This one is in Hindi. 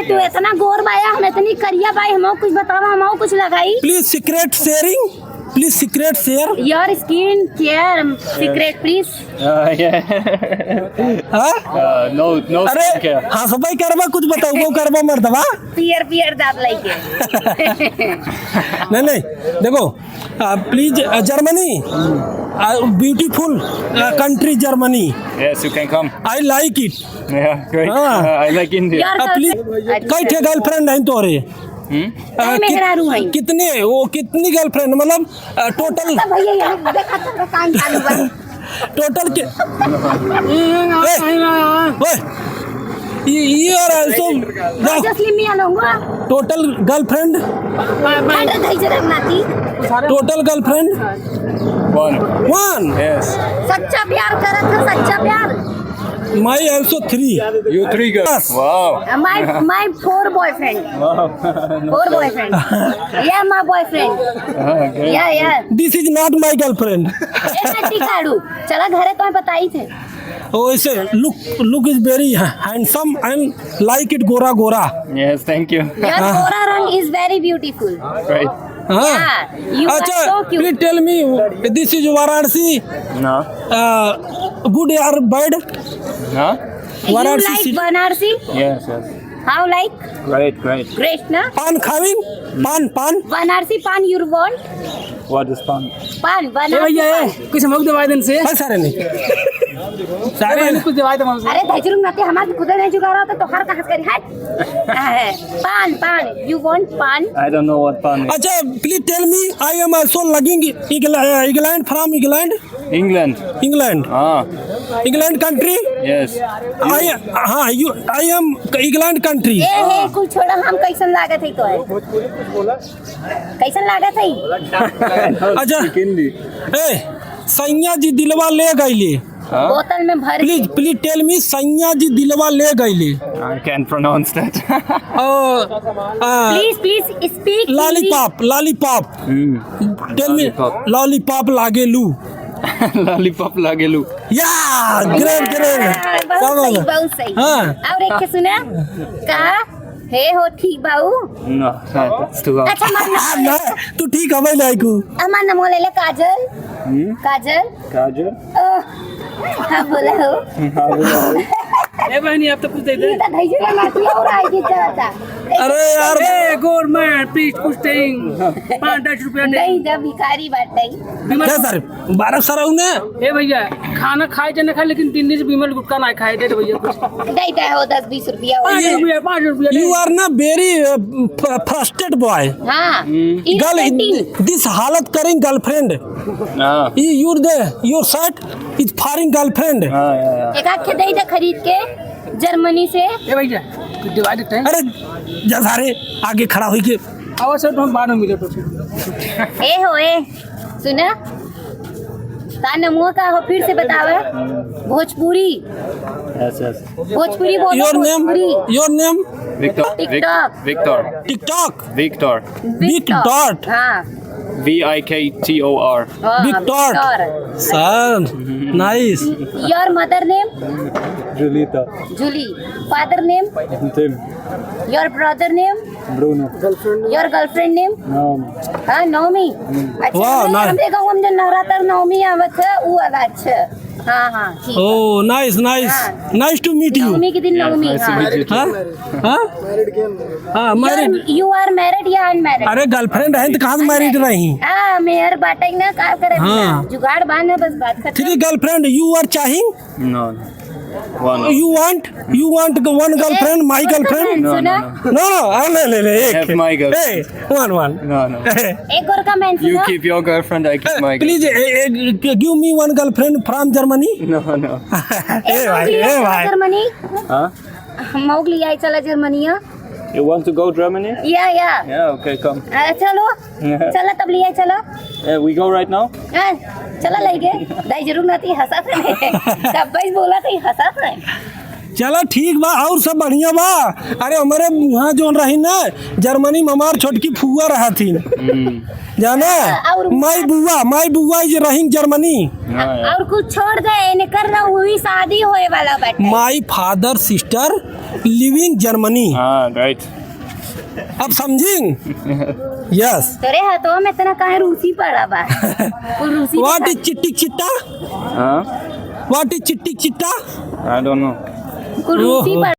तू इतना गोर बाया हम इतनी करिया बाई हमो कुछ बतावा हमो कुछ लगाई please secret sharing please secret share your skin care secret please हाँ No अरे skincare. हाँ सबाई करवा कुछ बताओ वो करवा मर्दवा पियर पियर दांत लाइके नहीं नहीं देखो please Germany beautiful country Germany Yes, you can come. I like it Yeah, great. Ah. I like India. यार प्लीज कई ठे गर्लफ्रेंड हैं तोरे मेहरारू हैं कितने वो कितनी गर्लफ्रेंड मतलब टोटल भैया यहाँ देखा तो कान चालू बन टोटल के ये और also just leave me alone total girlfriend अरे धई जरा नाती total girlfriend One. One Yes. सच्चा प्यार करत है सच्चा प्यार माई also 3 You three girls. Yes. Wow. my 4 boyfriend Wow. 4 boyfriend yeah my boyfriend Okay. yeah this is not my girlfriend ए नट्टी काड़ू चला घरे तो बताई थे वैसे look is very handsome and like it गोरा गोरा Yes, thank you. your गोरा रंग is very beautiful Great. yeah you are अच्छा so cute please tell me this is Varanasi No. Good और bad No? you Varanasi like city. Yes, Banarsi yes. how like Great, great. great na पान खाविंग पान Banarsi pan you want What is fun? pan Banarsi pan. कुछ हमको दवाई देने से है सारे नहीं सारे कुछ दवाई दे हमसे अरे धैर्य नाते हमारे खुद नहीं जुगाड़ रहा तो हर कहाँ करी हट पान you want pan I don't know what fun is. अच्छा please tell me I am also lagging England from England England. England Ah, England country yes. I हाँ you I am England country ए हे कुछ छोड़ा हम कैसन लागत है तो है कैसन लागत है अच्छा Hindi. ए सैया जी दिलवा ले गईले Huh? बोतल में भर प्लीज प्लीज टेल मी सैया जी दिलवा ले गईले I can't pronounce that. Please speak lollipop lollipop tell me Lollipop. Lollipop लागेलू Lollipop lagelu. Yeah great great बहुत सही हाँ। और एक के सुना का हे हो ठीक बाऊ No, that's too hard. अच्छा ना तू ठीक हवे लाइकू हमार नाम ले ले काजल काजल Kajal? हाँ बोला हो ए बहनी आप तो कुछ दे दे ये तो धैर्य का नाती और आई थी चलता अरे यार ए गवर्नमेंट प्लीज पुस्टिंग 5-10 रुपया दे नहीं जब भिखारी बाटे क्या सर 12 सर ने ए भैया खाना खाए चाहे ना खाए लेकिन 3 दिन से बीमल गुटका ना खाए दे भैया कुछ देता हो 10-20 रुपया 5 रुपया यू आर ना वेरी फ्रस्ट्रेटेड बॉय हाँ गर्ल दिस हालत करें girlfriend No. Your they your shirt is foreign girlfriend Ah, yeah. एक आखे दे दे खरीद के जर्मनी से ए भैया कुछ दवाई देते हैं अरे जा सारे आगे खड़ा हुई के आवाज से तो हम बाद में मिले तो ए हो ए सुना ता नमुआ का हो फिर से बतावे भोजपुरी Yes, yes. भोजपुरी बोलो your name Bhojpuri your name Victor. TikTok. Victor. TikTok Victor. Big dot. हाँ Viktor. Big dot. Sir nice your mother name Julita. Julie father name Tim. Your brother name Bruno. Your girlfriend name No. हाँ नवमी अच्छा वाह, नहीं, nice. हमरे गाँव में जो नवरात्र नवमी आवत है वो वाला अच्छा हाँ ठीक है। ओह नाइस नाइस हाँ। नाइस टू मीट यू नवमी के दिन नवमी Nice to हाँ meet you too. हाँ हाँ मैरिड यू आर मैरिड या अनमैरिड अरे गर्लफ्रेंड है तो कहाँ से मैरिड रही हाँ मेहर बाटे ना का करे हाँ। जुगाड़ बांध बस बात खत्म थ्री गर्लफ्रेंड यू आर चाहिंग No. One. You want one girlfriend my girlfriend No, सुना no, नो ले एक Have my girlfriend. One No, no. एक और का मैं You सुना keep your girlfriend, I keep my please give me one girlfriend from Germany girlfriend. No, no. ए भाई जर्मनी Huh? मौगली आई चला Germania You want to go Germany? या Yeah, okay, come. चलो चला तब लिया चलो Yeah, we go right now? हाँ, चला ले गए दाई जरूर ना थी हंसा था कब भाई बोला था हंसा था चलो ठीक बा और सब बढ़िया बा। अरे हमारे वहाँ जो रही ना जर्मनी में हमार छोटकी फुआ रहा थी जाना और- माई बुआ जो रही जर्मनी। और कुछ छोड़ दे इन्हें करना हुई शादी होए वाला बाटे। My father sister living Germany. Ah, right. अब समझिंग यस। तेरे हाथों में इतना काहे रूसी पड़ा बा कुल रूसी व्हाट इज चिट्टी चिट्टा? Huh? व्हाट इज चिट्टी चिट्टा? I don't know. कुल रूसी ओहो। पड़ा